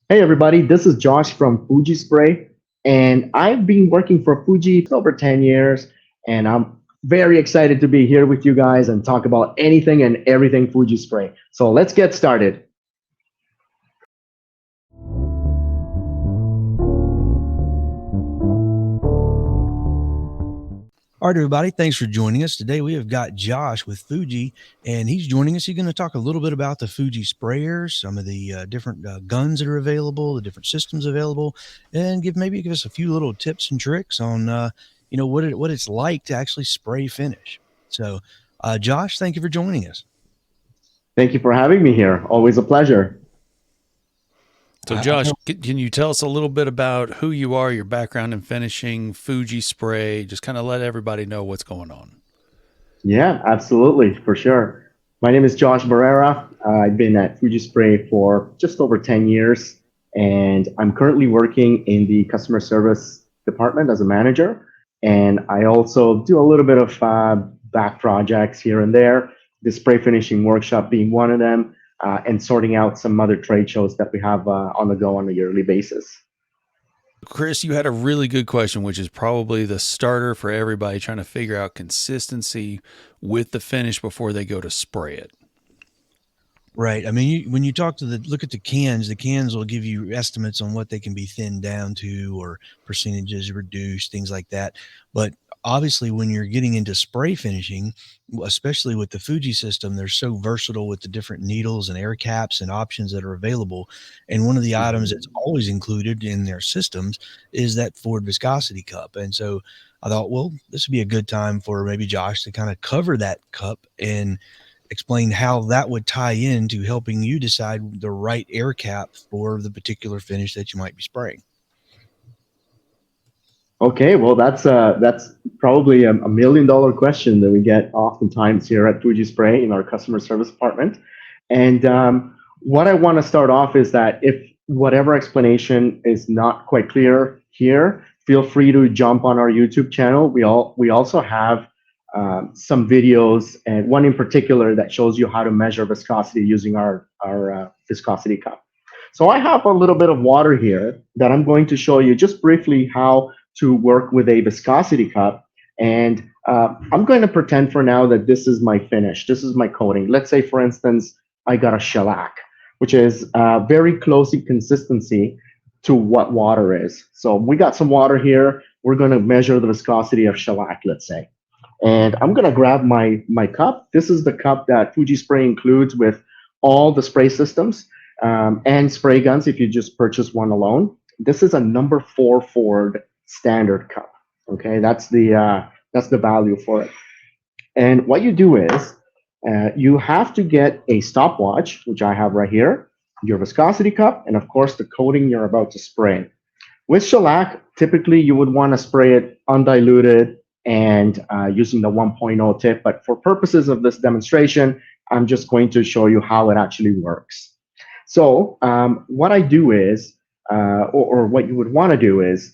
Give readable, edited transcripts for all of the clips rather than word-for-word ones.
Hey everybody, this is Josh from Fuji Spray, and I've been working for Fuji for over 10 years, and I'm very excited to be here with you guys and talk about anything and everything Fuji Spray. So let's get started. All right, everybody, thanks for joining us. Today we have got Josh with Fuji, and he's joining us. He's going to talk a little bit about the Fuji sprayers, some of the different guns that are available, the different systems available, and give us a few little tips and tricks on what it's like to actually spray finish. So, Josh, thank you for joining us. Thank you for having me here. Always a pleasure. So, I Josh, know. can you tell us a little bit about who you are, your background in finishing, Fuji Spray? Just kind of let everybody know what's going on. Yeah, absolutely, for sure. My name is Josh Barrera. I've been at Fuji Spray for just over 10 years, and I'm currently working in the customer service department as a manager. And I also do a little bit of back projects here and there, the spray finishing workshop being one of them, and sorting out some other trade shows that we have on the go on a yearly basis. Chris, you had a really good question, which is probably the starter for everybody trying to figure out consistency with the finish before they go to spray it. Right. I mean, when you talk to look at the cans will give you estimates on what they can be thinned down to or percentages reduced, things like that. But obviously, when you're getting into spray finishing, especially with the Fuji system, they're so versatile with the different needles and air caps and options that are available. And one of the items that's Mhm. always included in their systems is that Ford viscosity cup. And so I thought, well, this would be a good time for maybe Josh to kind of cover that cup and explain how that would tie into helping you decide the right air cap for the particular finish that you might be spraying. Okay, well, that's probably a $1 million question that we get oftentimes here at Fuji Spray in our customer service department. And what I want to start off is that if whatever explanation is not quite clear here, feel free to jump on our YouTube channel. We also have some videos, and one in particular that shows you how to measure viscosity using our viscosity cup. So I have a little bit of water here that I'm going to show you just briefly how to work with a viscosity cup. And I'm going to pretend for now that this is my finish. This is my coating. Let's say, for instance, I got a shellac, which is very close in consistency to what water is. So we got some water here. We're going to measure the viscosity of shellac, let's say. And I'm going to grab my cup. This is the cup that Fuji Spray includes with all the spray systems and spray guns if you just purchase one alone. This is a number 4 Ford standard cup. Okay, that's the value for it. And what you do is you have to get a stopwatch, which I have right here, your viscosity cup, and of course the coating you're about to spray. With shellac, typically you would want to spray it undiluted and using the 1.0 tip. But for purposes of this demonstration, I'm just going to show you how it actually works. So what I do is, or what you would want to do is,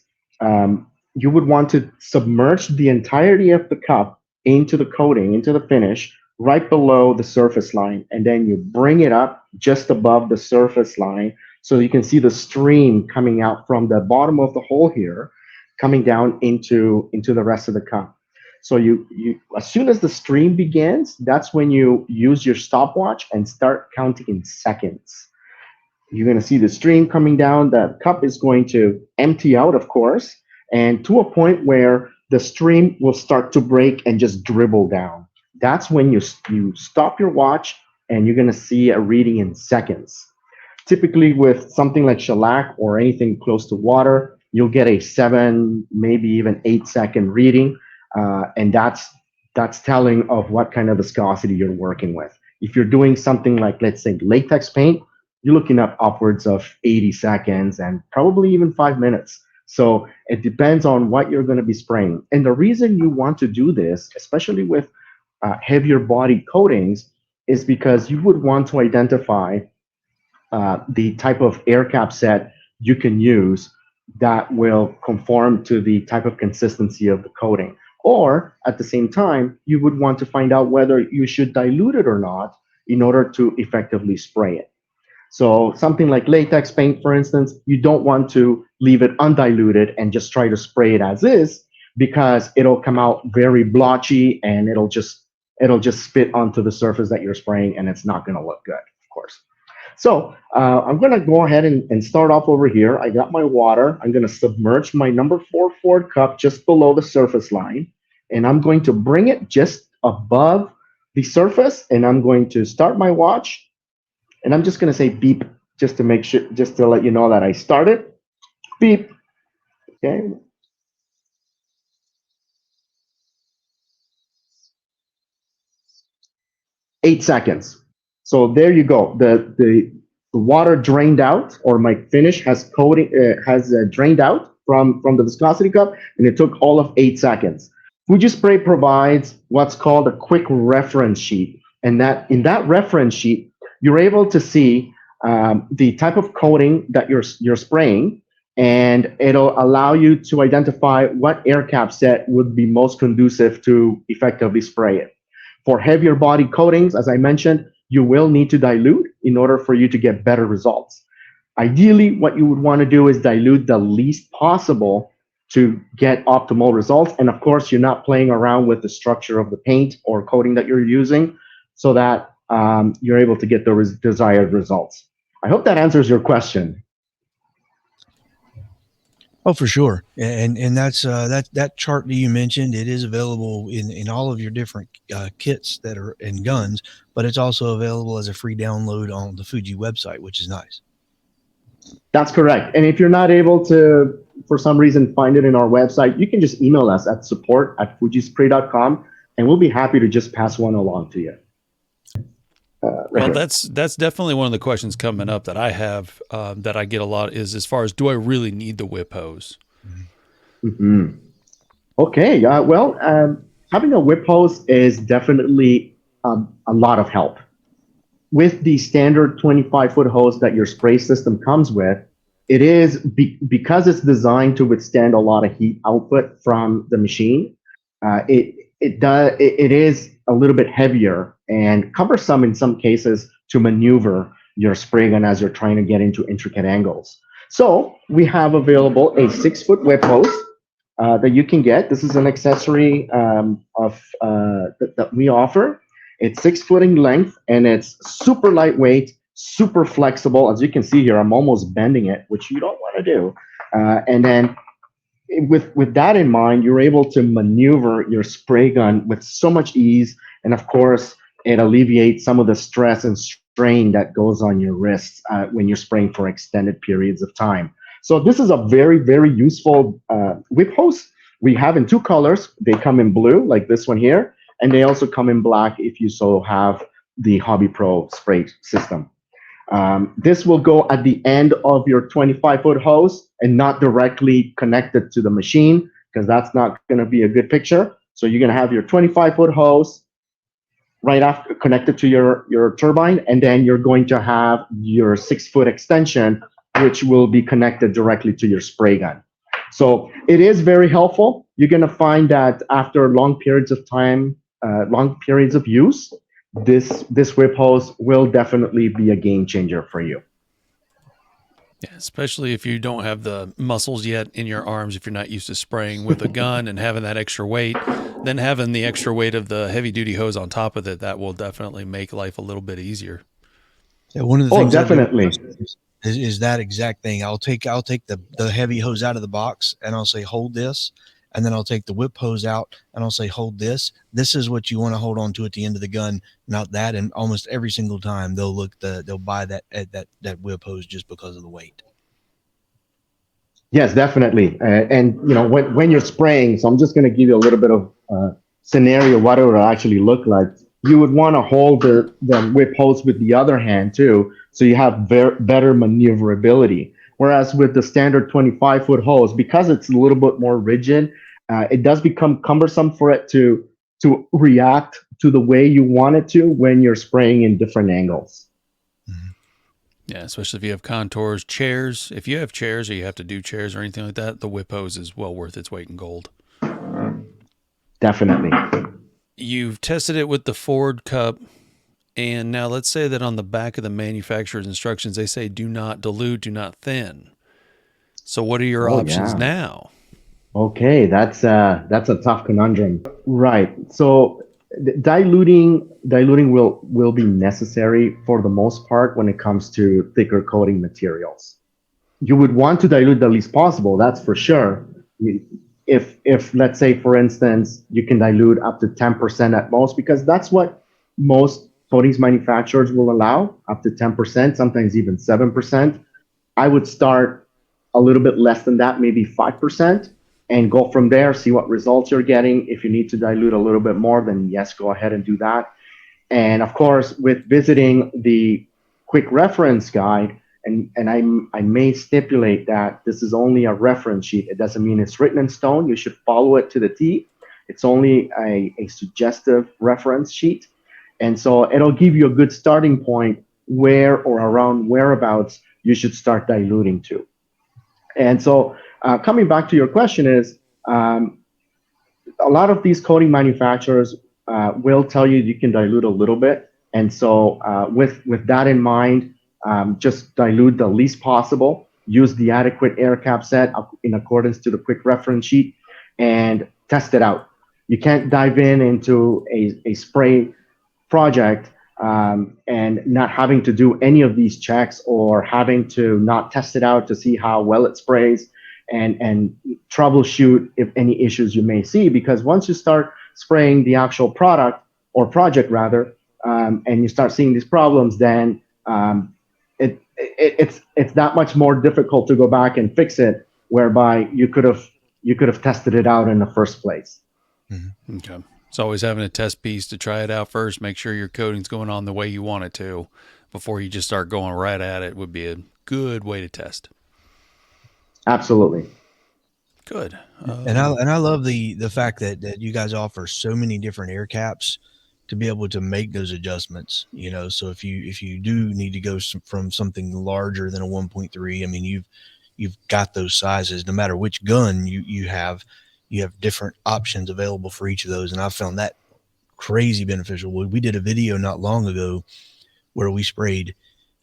you would want to submerge the entirety of the cup into the coating, into the finish, right below the surface line, and then you bring it up just above the surface line, so you can see the stream coming out from the bottom of the hole here, coming down into the rest of the cup. So you as soon as the stream begins, that's when you use your stopwatch and start counting in seconds. You're going to see the stream coming down. The cup is going to empty out, of course, and to a point where the stream will start to break and just dribble down. That's when you stop your watch and you're going to see a reading in seconds. Typically, with something like shellac or anything close to water, you'll get a 7, maybe even 8 second reading, and that's telling of what kind of viscosity you're working with. If you're doing something like, let's say, latex paint, you're looking at upwards of 80 seconds and probably even 5 minutes. So it depends on what you're going to be spraying. And the reason you want to do this, especially with heavier body coatings, is because you would want to identify the type of air cap set you can use that will conform to the type of consistency of the coating. Or at the same time, you would want to find out whether you should dilute it or not in order to effectively spray it. So something like latex paint, for instance, you don't want to leave it undiluted and just try to spray it as is, because it'll come out very blotchy and it'll just spit onto the surface that you're spraying, and it's not going to look good, of course. So I'm going to go ahead and start off over here. I got my water. I'm going to submerge my number 4 Ford cup just below the surface line, and I'm going to bring it just above the surface, and I'm going to start my watch, and I'm just going to say beep just to make sure, just to let you know that I started. Beep. Okay. 8 seconds. So there you go. The water drained out, or my finish has drained out from the viscosity cup, and it took all of 8 seconds. Fuji Spray provides what's called a quick reference sheet, and that in that reference sheet, you're able to see the type of coating that you're spraying, and it'll allow you to identify what air cap set would be most conducive to effectively spray it. For heavier body coatings, as I mentioned, you will need to dilute in order for you to get better results. Ideally, what you would want to do is dilute the least possible to get optimal results. And of course, you're not playing around with the structure of the paint or coating that you're using, so that you're able to get the desired results. I hope that answers your question. Oh, for sure. And that's that chart that you mentioned. It is available in all of your different kits that are in guns, but it's also available as a free download on the Fuji website, which is nice. That's correct. And if you're not able to, for some reason, find it in our website, you can just email us at support@fujispray.com, and we'll be happy to just pass one along to you. Well, that's definitely one of the questions coming up that I have that I get a lot, is as far as, do I really need the whip hose? Mm-hmm. Okay. Having a whip hose is definitely a lot of help. With the standard 25-foot hose that your spray system comes with, it is because it's designed to withstand a lot of heat output from the machine. It is a little bit heavier and cumbersome in some cases to maneuver your spray gun as you're trying to get into intricate angles. So we have available a 6-foot whip hose that you can get. This is an accessory that we offer. It's 6 foot in length, and it's super lightweight, super flexible. As you can see here, I'm almost bending it, which you don't want to do. And then with that in mind, you're able to maneuver your spray gun with so much ease. And of course, it alleviates some of the stress and strain that goes on your wrists when you're spraying for extended periods of time. So this is a very, very useful whip hose. We have in 2 colors. They come in blue, like this one here, and they also come in black if you so have the Hobby Pro spray system. This will go at the end of your 25-foot hose and not directly connected to the machine, because that's not going to be a good picture. So you're going to have your 25-foot hose right after connected to your turbine, and then you're going to have your 6-foot extension, which will be connected directly to your spray gun. So it is very helpful. You're going to find that after long periods of time, long periods of use, this whip hose will definitely be a game changer for you. Yeah, especially if you don't have the muscles yet in your arms, if you're not used to spraying with a gun and having that extra weight, then having the extra weight of the heavy duty hose on top of it, that will definitely make life a little bit easier. Yeah, one of the things definitely is that exact thing. I'll take the heavy hose out of the box, and I'll say, hold this. And then I'll take the whip hose out, and I'll say, hold this. This is what you want to hold on to at the end of the gun, not that. And almost every single time they'll buy that whip hose just because of the weight. Yes, definitely. And you know, when you're spraying, so I'm just going to give you a little bit of scenario what it would actually look like. You would want to hold the whip hose with the other hand too, so you have better maneuverability. Whereas with the standard 25-foot hose, because it's a little bit more rigid, it does become cumbersome for it to react to the way you want it to when you're spraying in different angles. Mm-hmm. Yeah, especially if you have contours, chairs. If you have chairs or you have to do chairs or anything like that, the whip hose is well worth its weight in gold. Definitely. You've tested it with the Ford Cup And now let's say that on the back of the manufacturer's instructions, they say do not dilute, do not thin. So what are your Oh, options yeah. now? Okay, that's a tough conundrum. Right. So diluting will be necessary for the most part when it comes to thicker coating materials. You would want to dilute the least possible, that's for sure. If let's say for instance you can dilute up to 10% at most, because that's what most coatings manufacturers will allow, up to 10%, sometimes even 7%. I would start a little bit less than that, maybe 5%, and go from there, see what results you're getting. If you need to dilute a little bit more, then yes, go ahead and do that. And of course, with visiting the quick reference guide, and I may stipulate that this is only a reference sheet. It doesn't mean it's written in stone. You should follow it to the T. It's only a suggestive reference sheet. And so it'll give you a good starting point where or around whereabouts you should start diluting to. And so coming back to your question is, a lot of these coating manufacturers will tell you you can dilute a little bit. And so with that in mind, just dilute the least possible, use the adequate air cap set in accordance to the quick reference sheet, and test it out. You can't dive into a spray project and not having to do any of these checks, or having to not test it out to see how well it sprays, and troubleshoot if any issues you may see. Because once you start spraying the actual product or project rather, and you start seeing these problems, then it's that much more difficult to go back and fix it, whereby you could have tested it out in the first place. Mm-hmm. Okay. It's always having a test piece to try it out first, make sure your coating's going on the way you want it to before you just start going right at it would be a good way to test. Absolutely. Good. And I love the fact that you guys offer so many different air caps to be able to make those adjustments, you know. So if you do need to go from something larger than a 1.3, I mean, you've got those sizes. No matter which gun you have different options available for each of those, and I found that crazy beneficial. We did a video not long ago where we sprayed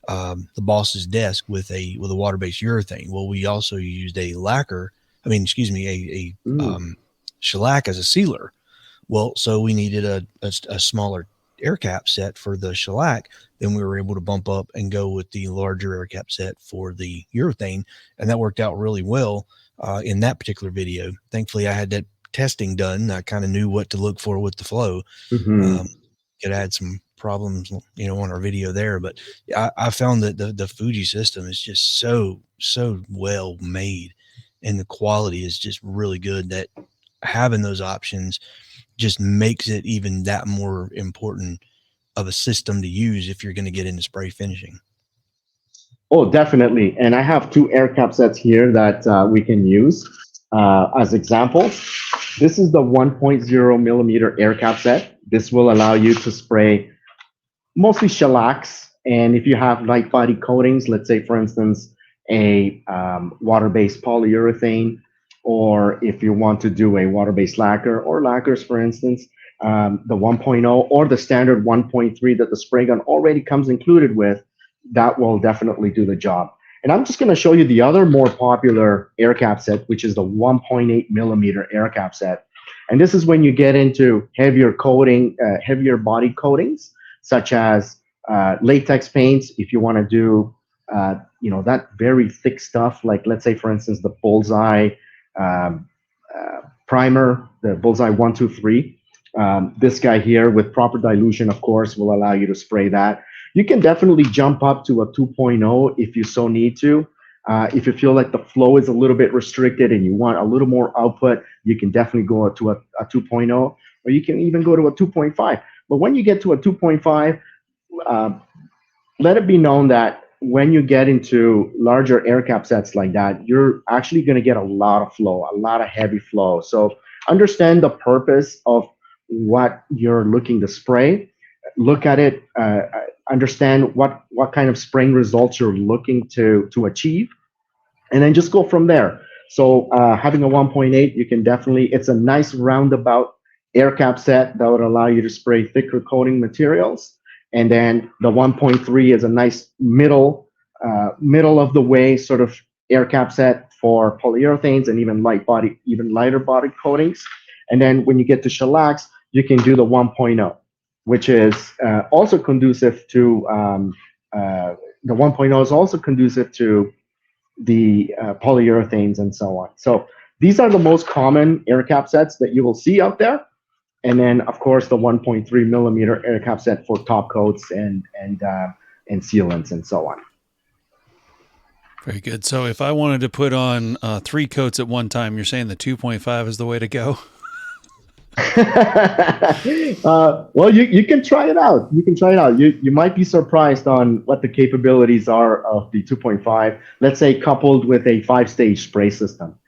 the boss's desk with a water-based urethane. Well, we also used a shellac as a sealer. Well, so we needed a smaller air cap set for the shellac. Then we were able to bump up and go with the larger air cap set for the urethane, and that worked out really well in that particular video. Thankfully, I had that testing done. I kind of knew what to look for with the flow. Mm-hmm. Could add some problems, you know, on our video there, but I found that the Fuji system is just so well made, and the quality is just really good, that having those options just makes it even that more important of a system to use if you're going to get into spray finishing. Oh, definitely. And I have two air cap sets here that we can use as examples. This is the 1.0 millimeter air cap set. This will allow you to spray mostly shellacs. And if you have light body coatings, let's say, for instance, a water-based polyurethane, or if you want to do a water-based lacquer or lacquers, for instance, the 1.0 or the standard 1.3 that the spray gun already comes included with, that will definitely do the job. And I'm just going to show you the other more popular air cap set, which is the 1.8 millimeter air cap set. And this is when you get into heavier coating, heavier body coatings, such as latex paints. If you want to do, that very thick stuff, like let's say, for instance, the Bullseye primer, the Bullseye 123. This guy here with proper dilution, of course, will allow you to spray that. You can definitely jump up to a 2.0 if you so need to. If you feel like the flow is a little bit restricted and you want a little more output, you can definitely go to a 2.0, or you can even go to a 2.5. But when you get to a 2.5, let it be known that when you get into larger air cap sets like that, you're actually going to get a lot of flow, a lot of heavy flow. So understand the purpose of what you're looking to spray. Look at it, understand what kind of spraying results you're looking to achieve, and then just go from there. So having a 1.8, you can definitely, it's a nice roundabout air cap set that would allow you to spray thicker coating materials. And then the 1.3 is a nice middle of the way sort of air cap set for polyurethanes and even lighter body coatings. And then when you get to shellacs, you can do the 1.0, which is also conducive to the 1.0 is also conducive to the polyurethanes and so on. So these are the most common air cap sets that you will see out there. And then, of course, the 1.3 millimeter air cap set for top coats and sealants and so on. Very good. So if I wanted to put on 3 coats at one time, you're saying the 2.5 is the way to go? Well, you can try it out. You can try it out. You might be surprised on what the capabilities are of the 2.5, let's say coupled with a 5-stage spray system.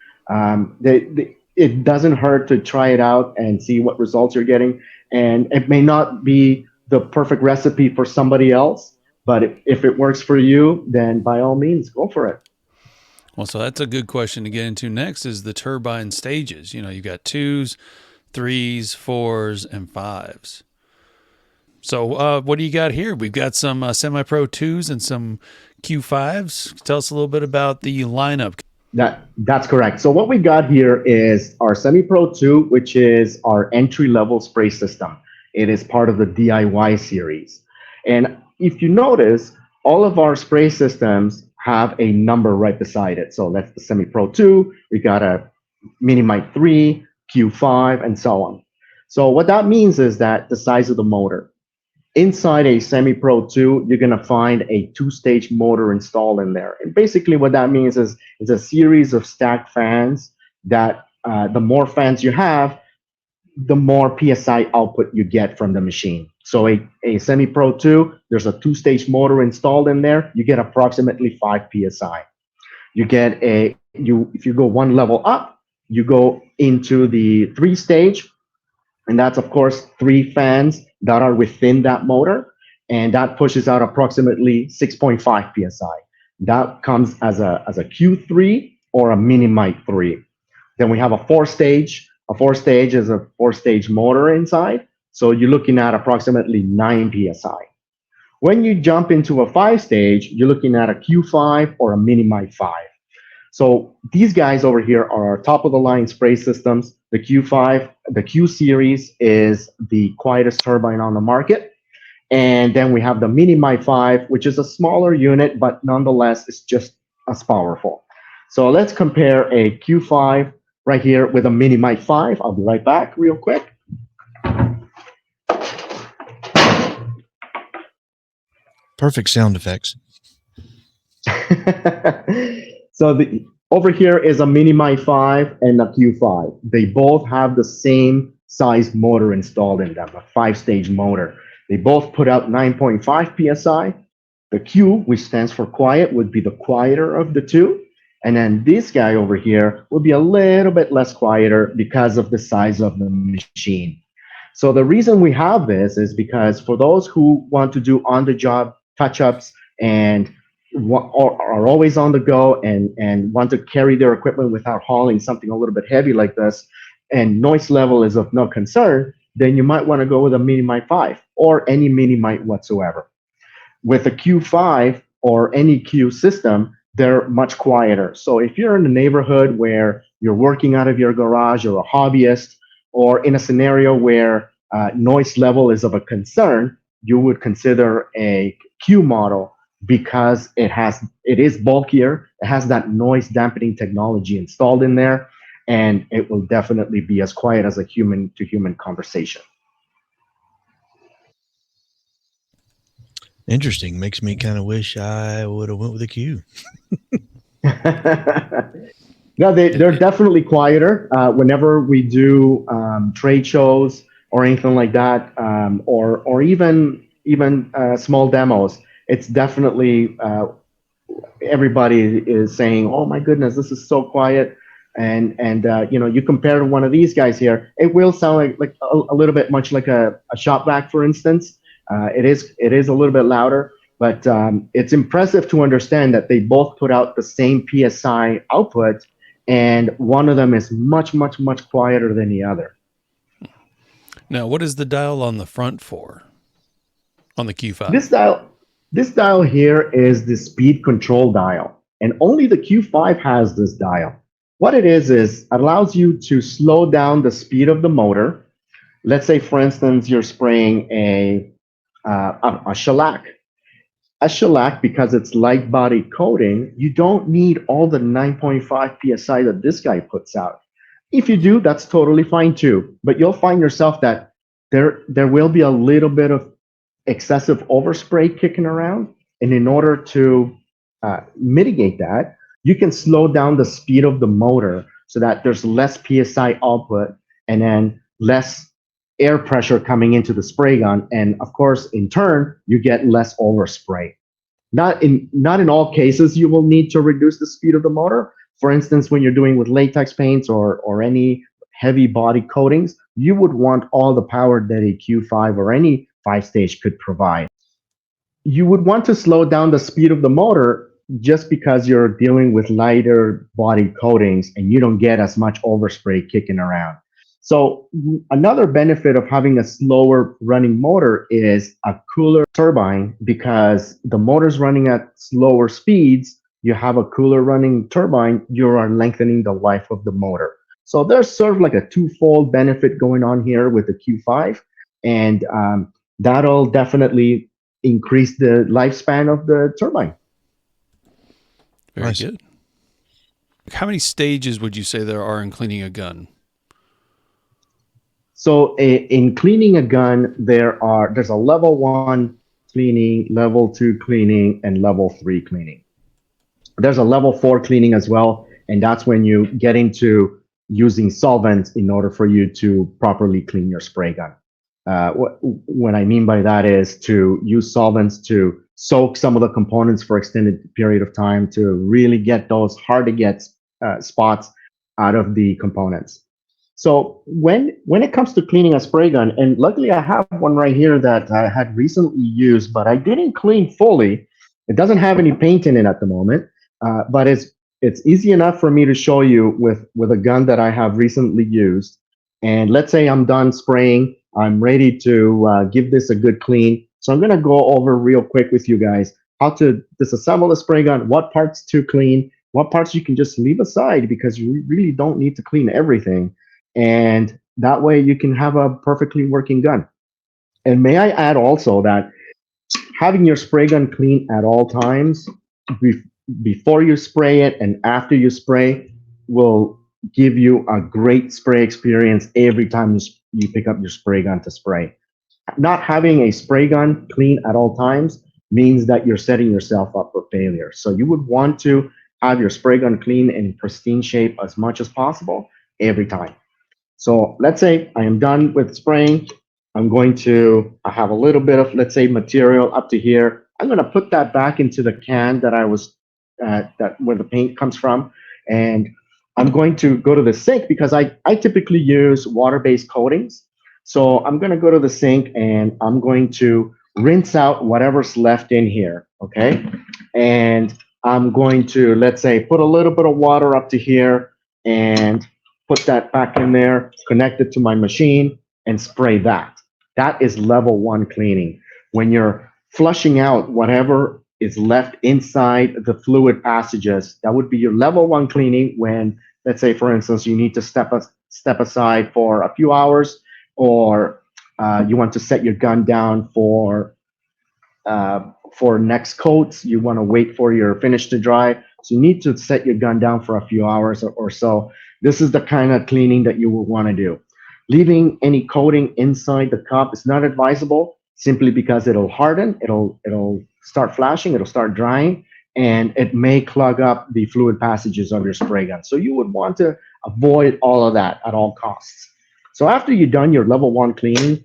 It doesn't hurt to try it out and see what results you're getting. And it may not be the perfect recipe for somebody else, but if it works for you, then by all means, go for it. Well, so that's a good question to get into next is the turbine stages. You've got 2s, 3s, 4s, and 5s. So what do you got here? We've got some semi-pro 2s and some Q5s. Tell us a little bit about the lineup. That's correct. So what we got here is our Semi-Pro 2, which is our entry-level spray system. It is part of the DIY series. And if you notice, all of our spray systems have a number right beside it. So that's the Semi-Pro 2. We got a Mini-Mite 3, Q5, and so on. So what that means is that the size of the motor. Inside a Semi-Pro 2, you're going to find a 2-stage motor installed in there. And basically what that means is it's a series of stacked fans that the more fans you have, the more PSI output you get from the machine. So a Semi-Pro 2, there's a 2-stage motor installed in there. You get approximately 5 PSI. You get if you go one level up, you go into the 3-stage, and that's, of course, 3 fans that are within that motor, and that pushes out approximately 6.5 PSI. That comes as a Q3 or a Mini-Mite 3. Then we have a 4-stage. A 4-stage is a 4-stage motor inside, so you're looking at approximately 9 PSI. When you jump into a 5-stage, you're looking at a Q5 or a Mini-Mite 5. So these guys over here are our top-of-the-line spray systems. The Q5, the Q series is the quietest turbine on the market. And then we have the Mini-Mite 5, which is a smaller unit, but nonetheless, it's just as powerful. So let's compare a Q5 right here with a Mini-Mite 5. I'll be right back real quick. Perfect sound effects. So over here is a Mini-Mite 5 and a Q5. They both have the same size motor installed in them, a 5-stage motor. They both put out 9.5 PSI. The Q, which stands for quiet, would be the quieter of the two. And then this guy over here would be a little bit less quieter because of the size of the machine. So the reason we have this is because for those who want to do on-the-job touch-ups and are always on the go and want to carry their equipment without hauling something a little bit heavy like this, and noise level is of no concern, then you might want to go with a Mini-Mite 5 or any Mini-Mite whatsoever. With a Q5 or any Q system, they're much quieter. So if you're in a neighborhood where you're working out of your garage or a hobbyist, or in a scenario where noise level is of a concern, you would consider a Q model because it is bulkier, it has that noise dampening technology installed in there, and it will definitely be as quiet as a human-to-human conversation. Interesting. Makes me kind of wish I would have went with a Q. No, they're definitely quieter. Whenever we do trade shows or anything like that, or even small demos, it's definitely everybody is saying, "Oh my goodness, this is so quiet." And you compare to one of these guys here, it will sound like a little bit much like a shop vac, for instance. It is a little bit louder, but it's impressive to understand that they both put out the same PSI output, and one of them is much, much, much quieter than the other. Now, what is the dial on the front for? on the Q5. This dial here is the speed control dial, and only the Q5 has this dial. What it is it allows you to slow down the speed of the motor. Let's say, for instance, you're spraying a shellac. A shellac, because it's light body coating, you don't need all the 9.5 psi that this guy puts out. If you do, that's totally fine too. But you'll find yourself that there will be a little bit of excessive overspray kicking around. And in order to mitigate that, you can slow down the speed of the motor so that there's less psi output and then less air pressure coming into the spray gun. And of course, in turn, you get less overspray. Not in all cases you will need to reduce the speed of the motor. For instance, when you're doing with latex paints or any heavy body coatings, you would want all the power that a Q5 or any 5-stage could provide. You would want to slow down the speed of the motor just because you're dealing with lighter body coatings and you don't get as much overspray kicking around. So another benefit of having a slower running motor is a cooler turbine, because the motor's running at slower speeds. You have a cooler running turbine, you are lengthening the life of the motor. So there's sort of like a twofold benefit going on here with the Q5, and that'll definitely increase the lifespan of the turbine. Very Nice. good. How many stages would you say there are in cleaning a gun? So in cleaning a gun, there's a level 1 cleaning, level 2 cleaning, and level 3 cleaning. There's a level 4 cleaning as well, and that's when you get into using solvents in order for you to properly clean your spray gun. What I mean by that is to use solvents to soak some of the components for extended period of time to really get those hard to get spots out of the components. So when it comes to cleaning a spray gun, and luckily I have one right here that I had recently used, but I didn't clean fully. It doesn't have any paint in it at the moment, but it's easy enough for me to show you with a gun that I have recently used. And let's say I'm done spraying, I'm ready to give this a good clean. So I'm going to go over real quick with you guys how to disassemble the spray gun, what parts to clean, what parts you can just leave aside because you really don't need to clean everything. And that way you can have a perfectly working gun. And may I add also that having your spray gun clean at all times before you spray it and after you spray will give you a great spray experience every time you pick up your spray gun to spray. Not having a spray gun clean at all times means that you're setting yourself up for failure. So you would want to have your spray gun clean and in pristine shape as much as possible every time. So let's say I am done with spraying. I have a little bit of, let's say, material up to here. I'm going to put that back into the can that I was, where the paint comes from. And I'm going to go to the sink because I typically use water-based coatings. So I'm going to go to the sink and I'm going to rinse out whatever's left in here, okay? And I'm going to, let's say, put a little bit of water up to here and put that back in there, connect it to my machine, and spray that. That is level 1 cleaning. When you're flushing out whatever is left inside the fluid passages, that would be your level 1 cleaning when, let's say, for instance, you need to step aside for a few hours, or you want to set your gun down for next coats. You want to wait for your finish to dry. So you need to set your gun down for a few hours or so. This is the kind of cleaning that you will want to do. Leaving any coating inside the cup is not advisable simply because it'll harden, it'll start flashing, it'll start drying, and it may clog up the fluid passages of your spray gun. So you would want to avoid all of that at all costs. So after you've done your level 1 cleaning,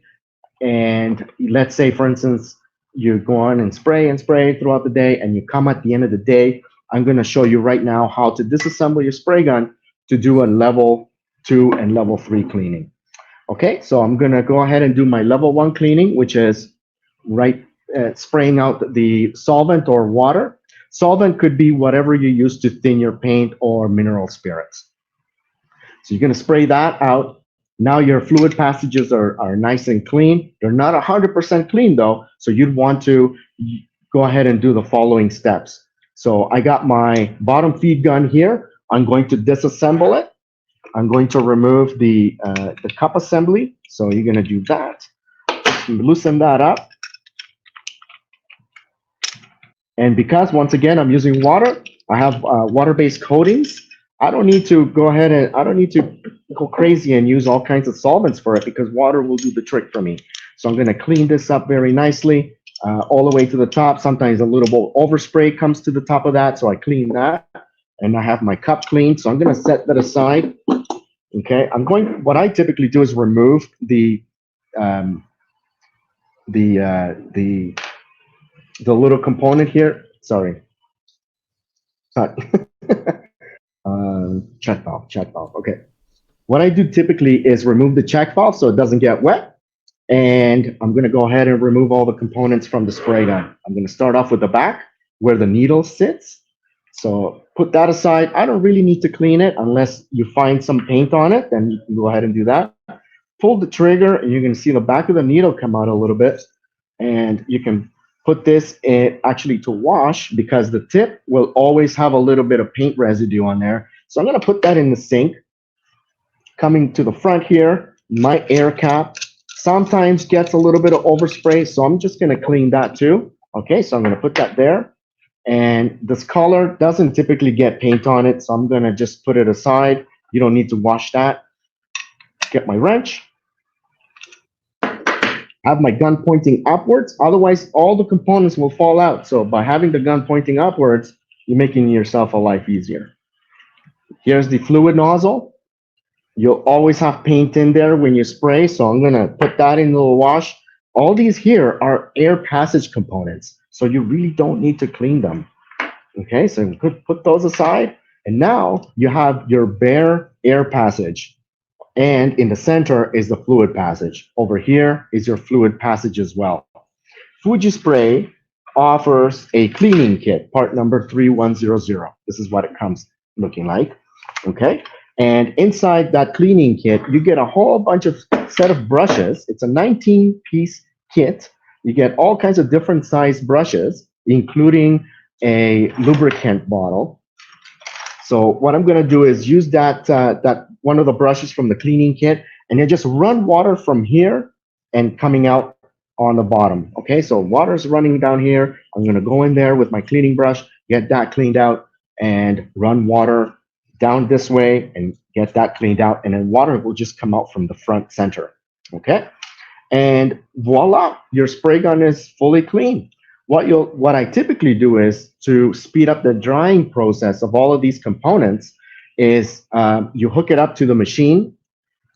and let's say, for instance, you go on and spray throughout the day, and you come at the end of the day, I'm going to show you right now how to disassemble your spray gun to do a level 2 and level 3 cleaning. Okay, so I'm going to go ahead and do my level 1 cleaning, which is spraying out the solvent or water. Solvent could be whatever you use to thin your paint or mineral spirits. So you're going to spray that out. Now your fluid passages are nice and clean. They're not 100% clean though, so you'd want to go ahead and do the following steps. So I got my bottom feed gun here. I'm going to disassemble it. I'm going to remove the cup assembly. So you're going to do that. Loosen that up. And because, once again, I'm using water, I have water-based coatings. I don't need to go crazy and use all kinds of solvents for it because water will do the trick for me. So I'm going to clean this up very nicely all the way to the top. Sometimes a little bit overspray comes to the top of that, so I clean that. And I have my cup cleaned, so I'm going to set that aside. Okay, what I typically do is remove the little component here. Sorry. Check valve. Okay. What I do typically is remove the check valve so it doesn't get wet. And I'm going to go ahead and remove all the components from the spray gun. I'm going to start off with the back where the needle sits. So put that aside. I don't really need to clean it unless you find some paint on it. Then you can go ahead and do that. Pull the trigger and you're going to see the back of the needle come out a little bit. And you can put this in actually to wash because the tip will always have a little bit of paint residue on there. So I'm going to put that in the sink. Coming to the front here, my air cap sometimes gets a little bit of overspray, so I'm just going to clean that too. Okay, so I'm going to put that there. And this collar doesn't typically get paint on it, so I'm going to just put it aside. You don't need to wash that. Get my wrench. Have my gun pointing upwards, otherwise all the components will fall out. So by having the gun pointing upwards, you're making yourself a life easier. Here's the fluid nozzle. You'll always have paint in there when you spray, so I'm gonna put that in the wash. All these here are air passage components, so you really don't need to clean them. Okay, so put those aside, and now you have your bare air passage. And in the center is the fluid passage. Over here is your fluid passage as well. Fuji Spray offers a cleaning kit, part number 3100. This is what it comes looking like, okay? And inside that cleaning kit, you get a whole bunch of set of brushes. It's a 19-piece kit. You get all kinds of different size brushes, including a lubricant bottle. So what I'm going to do is use that one of the brushes from the cleaning kit, and then just run water from here and coming out on the bottom. Okay, so water's running down here. I'm going to go in there with my cleaning brush, get that cleaned out, and run water down this way and get that cleaned out, and then water will just come out from the front center. Okay, and voila, your spray gun is fully clean. What I typically do is to speed up the drying process of all of these components is you hook it up to the machine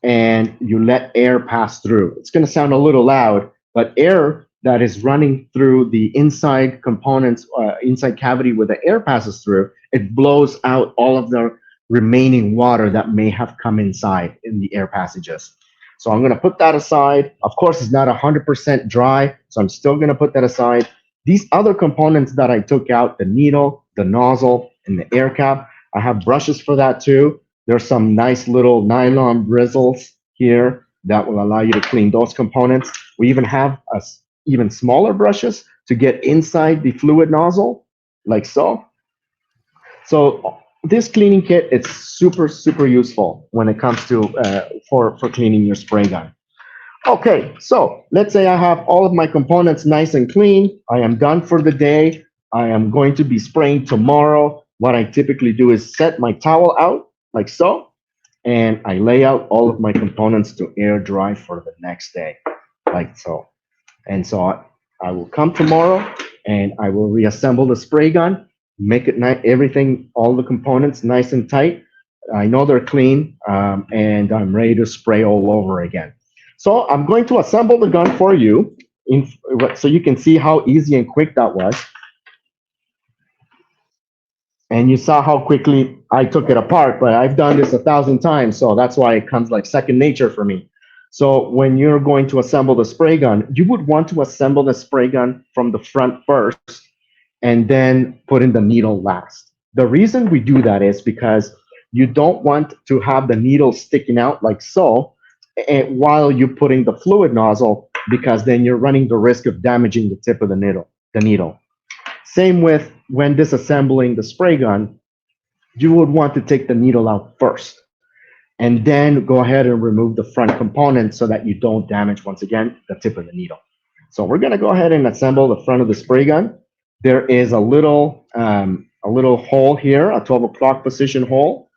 and you let air pass through. It's going to sound a little loud, but air that is running through the inside components, inside cavity where the air passes through, it blows out all of the remaining water that may have come inside in the air passages. So I'm going to put that aside. Of course, it's not 100% dry, so I'm still going to put that aside. These other components that I took out, the needle, the nozzle, and the air cap, I have brushes for that too. There's some nice little nylon bristles here that will allow you to clean those components. We even have even smaller brushes to get inside the fluid nozzle, like so. So this cleaning kit, it's super, super useful when it comes to for cleaning your spray gun. Okay, so let's say I have all of my components nice and clean. I am done for the day. I am going to be spraying tomorrow. What I typically do is set my towel out like so, and I lay out all of my components to air dry for the next day, like so. And so I will come tomorrow and I will reassemble the spray gun, make it everything, all the components nice and tight. I know they're clean, and I'm ready to spray all over again. So I'm going to assemble the gun for you so you can see how easy and quick that was. And you saw how quickly I took it apart, but I've done this 1,000 times, so that's why it comes like second nature for me. So when you're going to assemble the spray gun, you would want to assemble the spray gun from the front first and then put in the needle last. The reason we do that is because you don't want to have the needle sticking out like so, while you're putting the fluid nozzle, because then you're running the risk of damaging the tip of the needle. Same with when disassembling the spray gun, you would want to take the needle out first and then go ahead and remove the front component so that you don't damage, once again, the tip of the needle. So we're going to go ahead and assemble the front of the spray gun. There is a little hole here, a 12 o'clock position hole,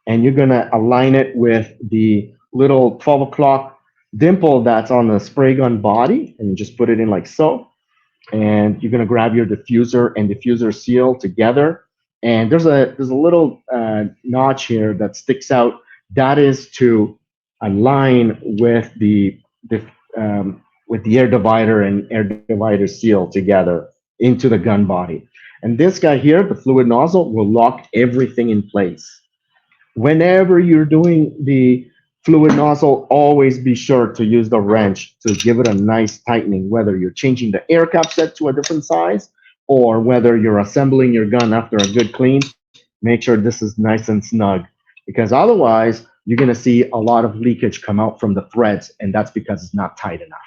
and you're going to align it with the little 12 o'clock dimple that's on the spray gun body, and you just put it in like so. And you're going to grab your diffuser and diffuser seal together. And there's a little notch here that sticks out. That is to align with the air divider and air divider seal together into the gun body. And this guy here, the fluid nozzle, will lock everything in place. Whenever you're doing the fluid nozzle, always be sure to use the wrench to give it a nice tightening, whether you're changing the air cap set to a different size or whether you're assembling your gun after a good clean. Make sure this is nice and snug, because otherwise you're going to see a lot of leakage come out from the threads, and that's because it's not tight enough.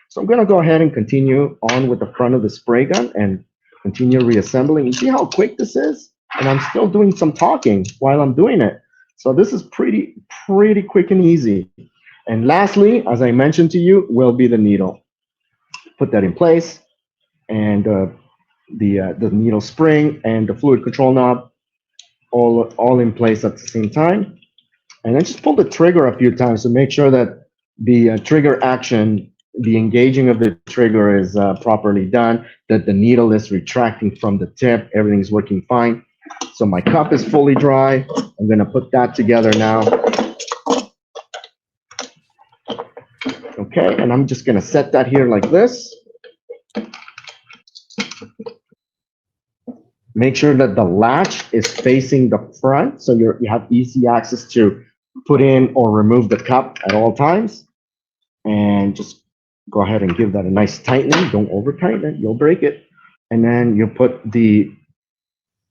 So I'm going to go ahead and continue on with the front of the spray gun and continue reassembling. You see how quick this is? And I'm still doing some talking while I'm doing it. So this is pretty quick and easy. And lastly, as I mentioned to you, will be the needle. Put that in place, and the needle spring and the fluid control knob all in place at the same time. And then just pull the trigger a few times to make sure that the trigger action, the engaging of the trigger is properly done, that the needle is retracting from the tip, everything's working fine. So my cup is fully dry. I'm going to put that together now. Okay, and I'm just going to set that here like this. Make sure that the latch is facing the front, so you have easy access to put in or remove the cup at all times. And just go ahead and give that a nice tightening. Don't over tighten it, you'll break it. And then you put the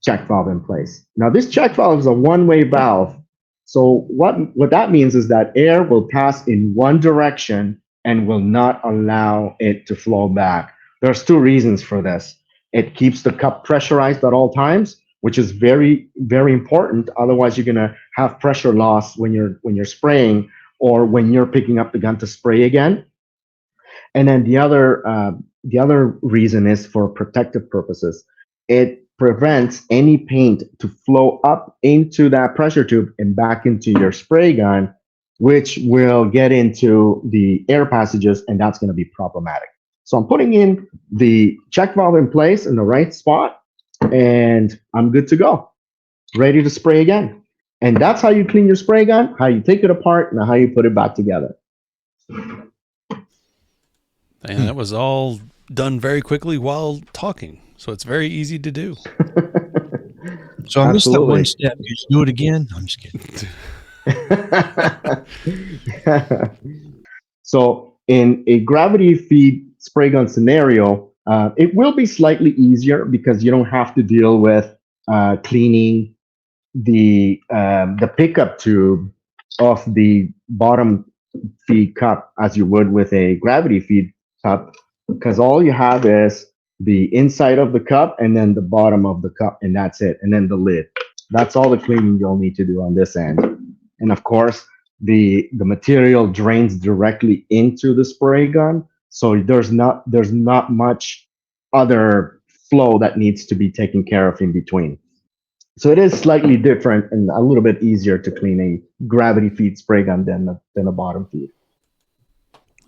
check valve in place. Now this check valve is a one-way valve. So what that means is that air will pass in one direction and will not allow it to flow back. There's two reasons for this. It keeps the cup pressurized at all times, which is very important. Otherwise, you're gonna have pressure loss when you're spraying or when you're picking up the gun to spray again. And then the other reason is for protective purposes. It prevents any paint to flow up into that pressure tube and back into your spray gun, which will get into the air passages, and that's going to be problematic. So I'm putting in the check valve in place in the right spot, and I'm good to go, ready to spray again. And that's how you clean your spray gun, how you take it apart, and how you put it back together. And that was all done very quickly while talking. So it's very easy to do. So I missed that Absolutely. one step. Could you do it again? I'm just kidding. So in a gravity feed spray gun scenario, it will be slightly easier because you don't have to deal with cleaning the pickup tube of the bottom feed cup as you would with a gravity feed cup, because all you have is the inside of the cup and then the bottom of the cup, and that's it. And then the lid. That's all the cleaning you'll need to do on this end. And of course, the material drains directly into the spray gun, so there's not much other flow that needs to be taken care of in between. So it is slightly different and a little bit easier to clean a gravity feed spray gun than a bottom feed.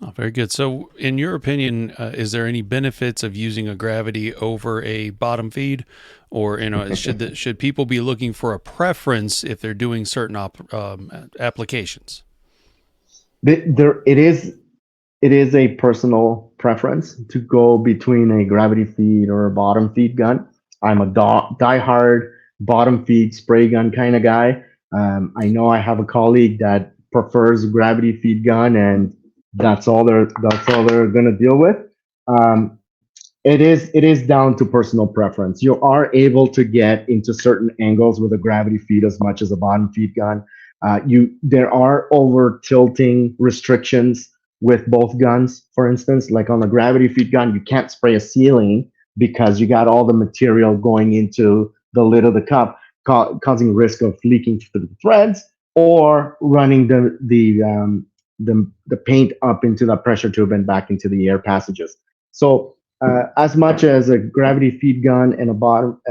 Oh, very good. So in your opinion, is there any benefits of using a gravity over a bottom feed? Or, should people be looking for a preference if they're doing certain applications? It is a personal preference to go between a gravity feed or a bottom feed gun. I'm a diehard bottom feed spray gun kind of guy. I know I have a colleague that prefers gravity feed gun, and that's all they're going to deal with. It is down to personal preference. You are able to get into certain angles with a gravity feed as much as a bottom feed gun. There are over tilting restrictions with both guns. For instance, like on a gravity feed gun, you can't spray a ceiling because you got all the material going into the lid of the cup, causing risk of leaking through the threads or running the paint up into the pressure tube and back into the air passages. So as much as a gravity feed gun and a bottom,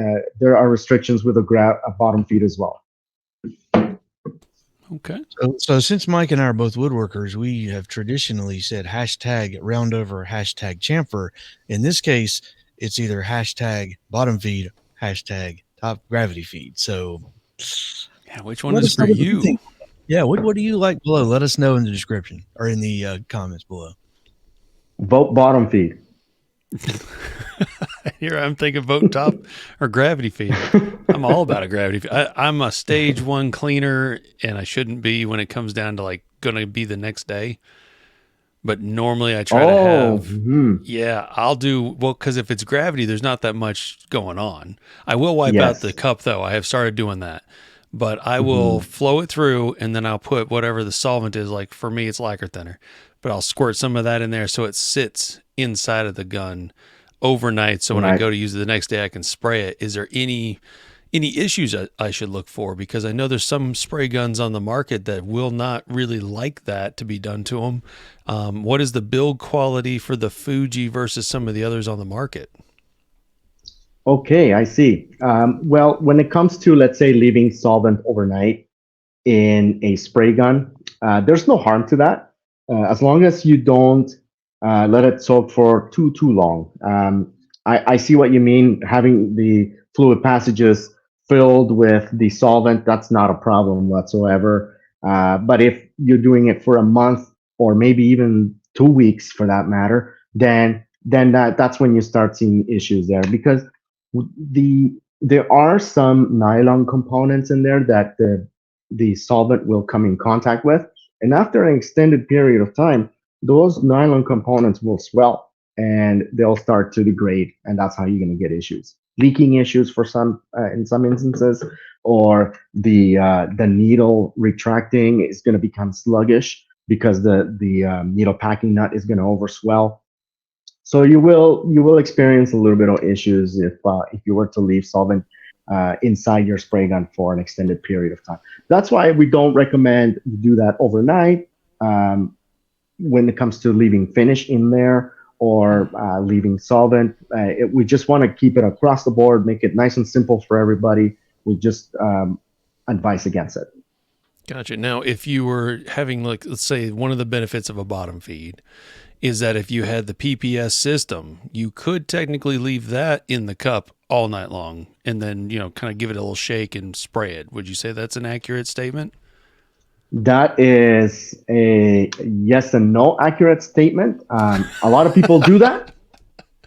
there are restrictions with a bottom feed as well. Okay. So since Mike and I are both woodworkers, we have traditionally said hashtag round over, hashtag chamfer. In this case, it's either hashtag bottom feed, hashtag top gravity feed. So yeah, which one is for you? Yeah, what do you like below? Let us know in the description or in the comments below. Vote bottom feed. Here I'm thinking vote top or gravity feed. I'm all about a gravity feed. I'm a stage 1 cleaner, and I shouldn't be when it comes down to like going to be the next day. But normally I try to have, I'll do, well, because if it's gravity, there's not that much going on. I will wipe out the cup, though. I have started doing that. But I will flow it through, and then I'll put whatever the solvent is. Like for me, it's lacquer thinner. But I'll squirt some of that in there so it sits inside of the gun overnight. So when I go to use it the next day, I can spray it. Is there any issues I should look for? Because I know there's some spray guns on the market that will not really like that to be done to them. What is the build quality for the Fuji versus some of the others on the market? Okay, I see. Well, when it comes to, let's say, leaving solvent overnight in a spray gun, there's no harm to that. As long as you don't let it soak for too long. I see what you mean. Having the fluid passages filled with the solvent, that's not a problem whatsoever. But if you're doing it for a month or maybe even 2 weeks for that matter, then that's when you start seeing issues there, because there are some nylon components in there that the solvent will come in contact with, and after an extended period of time, those nylon components will swell and they'll start to degrade, and that's how you're going to get issues, leaking issues for some in some instances, or the needle retracting is going to become sluggish because the needle packing nut is going to overswell. So you will experience a little bit of issues if you were to leave solvent inside your spray gun for an extended period of time. That's why we don't recommend you do that overnight. When it comes to leaving finish in there or leaving solvent, we just want to keep it across the board, make it nice and simple for everybody. We just advise against it. Gotcha. Now, if you were having, like, let's say one of the benefits of a bottom feed is that if you had the PPS system, you could technically leave that in the cup all night long and then, kind of give it a little shake and spray it. Would you say that's an accurate statement? That is a yes and no accurate statement. A lot of people do that.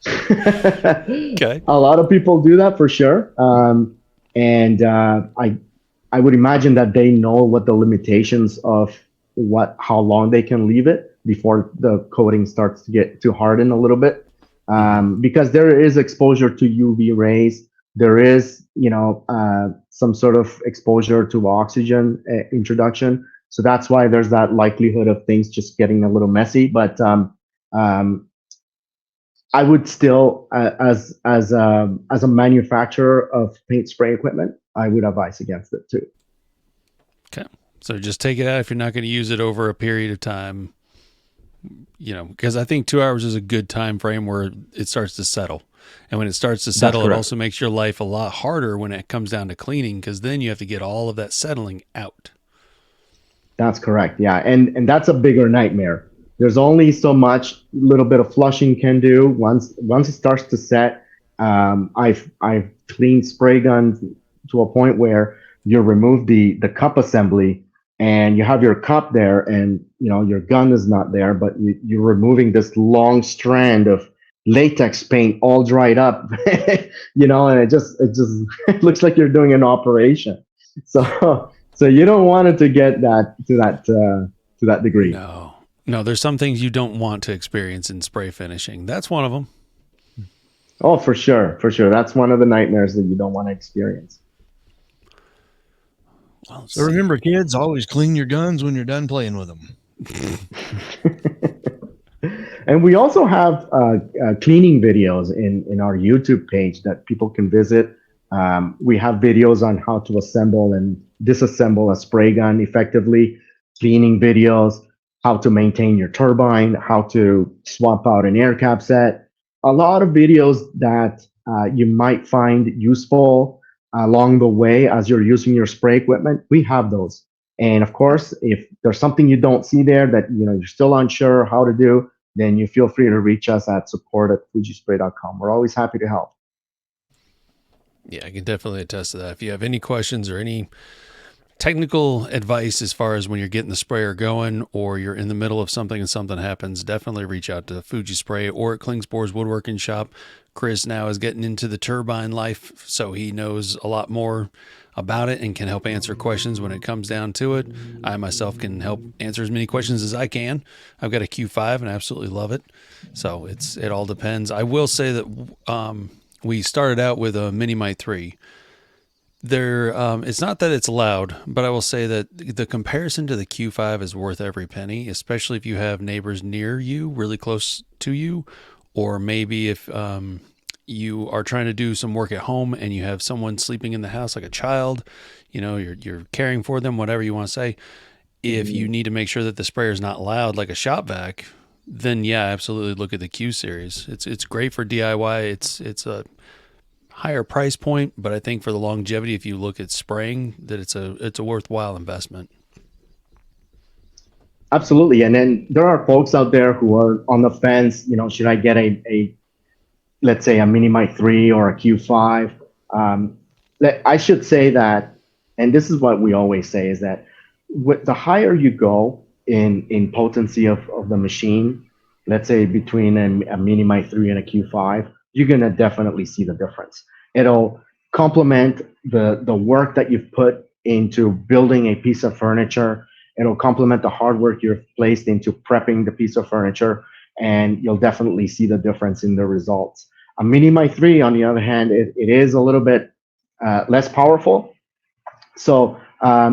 Okay. A lot of people do that for sure. And I would imagine that they know what the limitations of how long they can leave it before the coating starts to get to harden a little bit. Because there is exposure to UV rays. There is, some sort of exposure to oxygen introduction. So that's why there's that likelihood of things just getting a little messy. But I would still, as a manufacturer of paint spray equipment, I would advise against it too. Okay. So just take it out if you're not going to use it over a period of time. Because I think 2 hours is a good time frame where it starts to settle. And when it starts to settle, it also makes your life a lot harder when it comes down to cleaning, because then you have to get all of that settling out. That's correct. Yeah. And that's a bigger nightmare. There's only so much little bit of flushing can do. Once it starts to set, I've cleaned spray guns to a point where you remove the cup assembly and you have your cup there, and your gun is not there, but you're removing this long strand of latex paint all dried up, and it just it looks like you're doing an operation. So you don't want it to get to that degree. No, there's some things you don't want to experience in spray finishing. That's one of them. Oh, for sure. That's one of the nightmares that you don't want to experience. Well, So remember, kids, always clean your guns when you're done playing with them. And we also have cleaning videos in our YouTube page that people can visit. We have videos on how to assemble and disassemble a spray gun effectively, cleaning videos, how to maintain your turbine, how to swap out an air cap set. A lot of videos that you might find useful along the way as you're using your spray equipment. We have those. And of course, if there's something you don't see there that you're still unsure how to do, then you feel free to reach us at support@fujispray.com. We're always happy to help. Yeah, I can definitely attest to that. If you have any questions or any technical advice as far as when you're getting the sprayer going or you're in the middle of something and something happens, definitely reach out to Fuji Spray or at Klingspor's Woodworking Shop. Chris now is getting into the turbine life, so he knows a lot more about it and can help answer questions when it comes down to it. I myself can help answer as many questions as I can. I've got a Q5 and I absolutely love it. So it all depends. I will say that we started out with a Mini Mite 3. It's not that it's loud, but I will say that the comparison to the Q5 is worth every penny, especially if you have neighbors near you, really close to you, or maybe if you are trying to do some work at home and you have someone sleeping in the house, like a child, you're caring for them, whatever you want to say. If you need to make sure that the sprayer is not loud, like a shop vac, then yeah, absolutely look at the Q series. It's great for DIY. It's a higher price point, but I think for the longevity, if you look at spraying, that it's a worthwhile investment. Absolutely. And then there are folks out there who are on the fence, should I get let's say a Mini Mite 3 or a Q5? I should say that, and this is what we always say, is that the higher you go in potency of the machine, let's say between a Mini Mite 3 and a Q5, you're going to definitely see the difference. It'll complement the work that you've put into building a piece of furniture. It'll complement the hard work you've placed into prepping the piece of furniture, and you'll definitely see the difference in the results. A Mini Mite 3, on the other hand, it is a little bit less powerful. So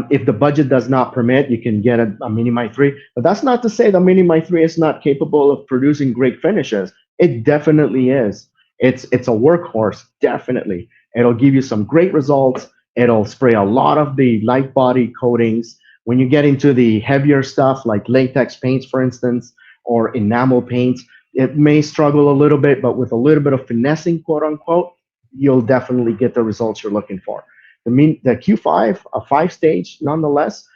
if the budget does not permit, you can get a Mini Mite 3. But that's not to say the Mini Mite 3 is not capable of producing great finishes. It definitely is. It's a workhorse, definitely. It'll give you some great results. It'll spray a lot of the light body coatings. When you get into the heavier stuff like latex paints, for instance, or enamel paints, it may struggle a little bit, but with a little bit of finessing, quote unquote, you'll definitely get the results you're looking for. The Q5, a 5-stage, nonetheless,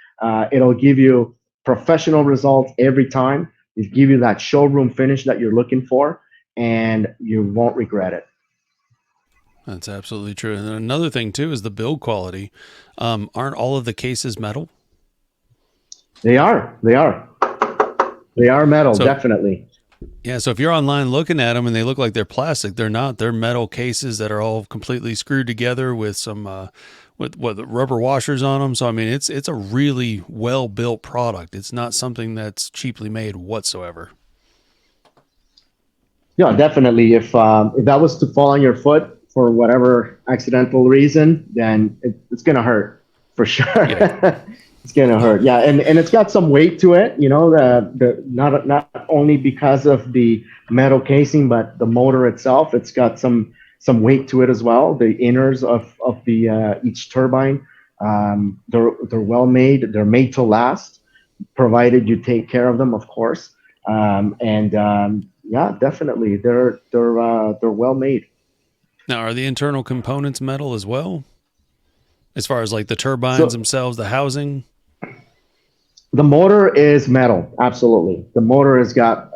it'll give you professional results every time. It'll give you that showroom finish that you're looking for, and you won't regret it. That's absolutely true. And then another thing too is the build quality. Aren't all of the cases metal? They are metal, definitely. Yeah, so if you're online looking at them and they look like they're plastic, they're not. They're metal cases that are all completely screwed together with some with rubber washers on them. So I mean, it's a really well built product. It's not something that's cheaply made whatsoever. Yeah, definitely. If that was to fall on your foot for whatever accidental reason, then it's gonna hurt for sure. Yeah. It's gonna hurt, yeah, and it's got some weight to it, the not only because of the metal casing, but the motor itself. It's got some weight to it as well. The inners of the each turbine, they're well made. They're made to last, provided you take care of them, of course. Yeah, definitely, they're well made. Now, are the internal components metal as well, as far as like the turbines themselves, the housing? The motor is metal, absolutely. The motor has got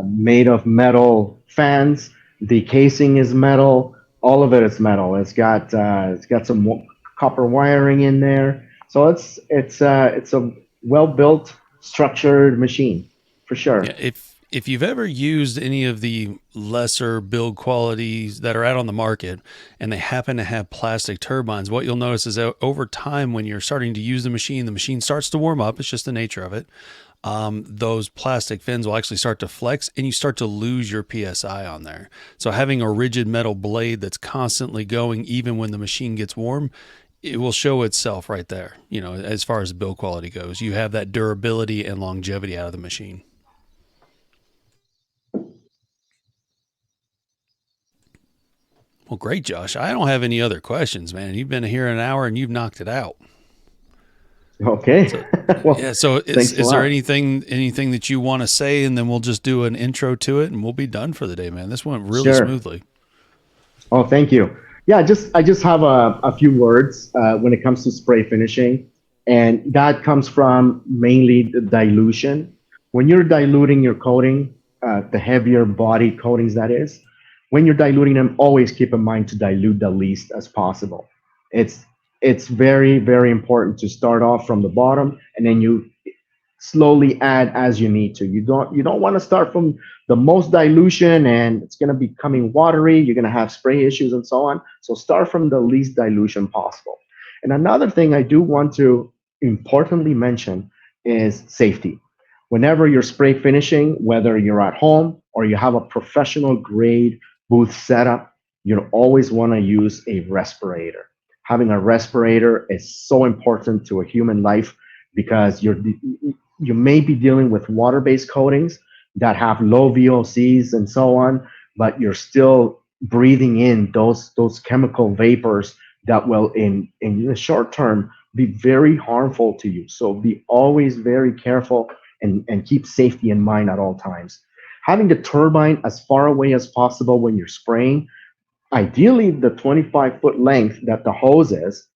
made of metal fans. The casing is metal. All of it is metal. It's got some copper wiring in there. So it's a well-built, structured machine for sure. Yeah, if you've ever used any of the lesser build qualities that are out on the market and they happen to have plastic turbines, what you'll notice is that over time, when you're starting to use the machine starts to warm up. It's just the nature of it. Those plastic fins will actually start to flex and you start to lose your PSI on there. So having a rigid metal blade that's constantly going, even when the machine gets warm, it will show itself right there. You know, as far as build quality goes, you have that durability and longevity out of the machine. Well, great, Josh. I don't have any other questions, man. You've been here an hour and you've knocked it out. Okay. So, Well, yeah. So thanks a is there lot. anything that you want to say, and then we'll just do an intro to it, and we'll be done for the day, man. This went really Sure. smoothly. Oh, thank you. Yeah, I just have a few words when it comes to spray finishing, and that comes from mainly the dilution. When you're diluting your coating, the heavier body coatings that is, when you're diluting them, always keep in mind to dilute the least as possible. It's it's very, very important to start off from the bottom, and then you slowly add as you need to. You don't want to start from the most dilution and it's going to be coming watery. You're going to have spray issues and so on. So start from the least dilution possible. And another thing I do want to importantly mention is safety. Whenever you're spray finishing, whether you're at home or you have a professional grade booth setup, you always want to use a respirator. Having a respirator is so important to a human life because you may be dealing with water-based coatings that have low VOCs and so on, but you're still breathing in those chemical vapors that will in the short term be very harmful to you. So be always very careful and keep safety in mind at all times. Having the turbine as far away as possible when you're spraying, ideally the 25-foot length that the hose is,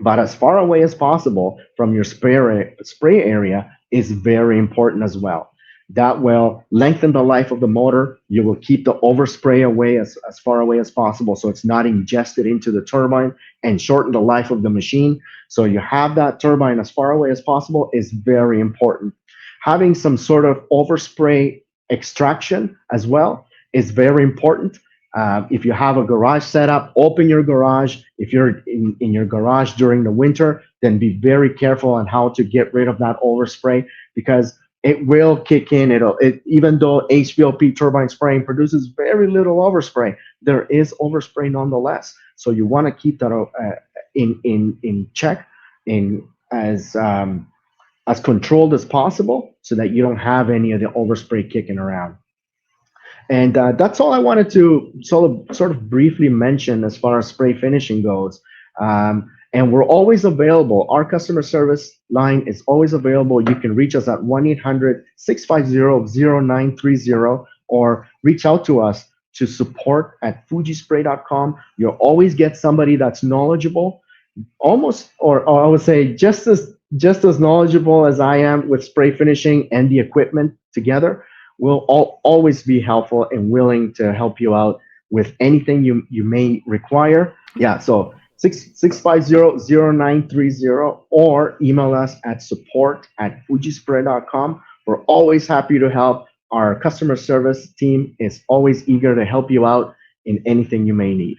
but as far away as possible from your spray area is very important as well. That will lengthen the life of the motor. You will keep the overspray away as far away as possible so it's not ingested into the turbine and shorten the life of the machine. So you have that turbine as far away as possible is very important. Having some sort of overspray extraction as well is very important. If you have a garage setup, open your garage. If you're in your garage during the winter, then be very careful on how to get rid of that overspray because it will kick in. Even though HVLP turbine spraying produces very little overspray, there is overspray nonetheless. So you want to keep that in check, in as controlled as possible, so that you don't have any of the overspray kicking around. And that's all I wanted to sort of briefly mention as far as spray finishing goes. And we're always available. Our customer service line is always available. You can reach us at 1-800-650-0930 or reach out to us to support@fujispray.com. You'll always get somebody that's knowledgeable, almost, or I would say just as knowledgeable as I am with spray finishing and the equipment together. We'll always be helpful and willing to help you out with anything you may require. Yeah, so 650-0930 or email us at support@fujispray.com. We're always happy to help. Our customer service team is always eager to help you out in anything you may need.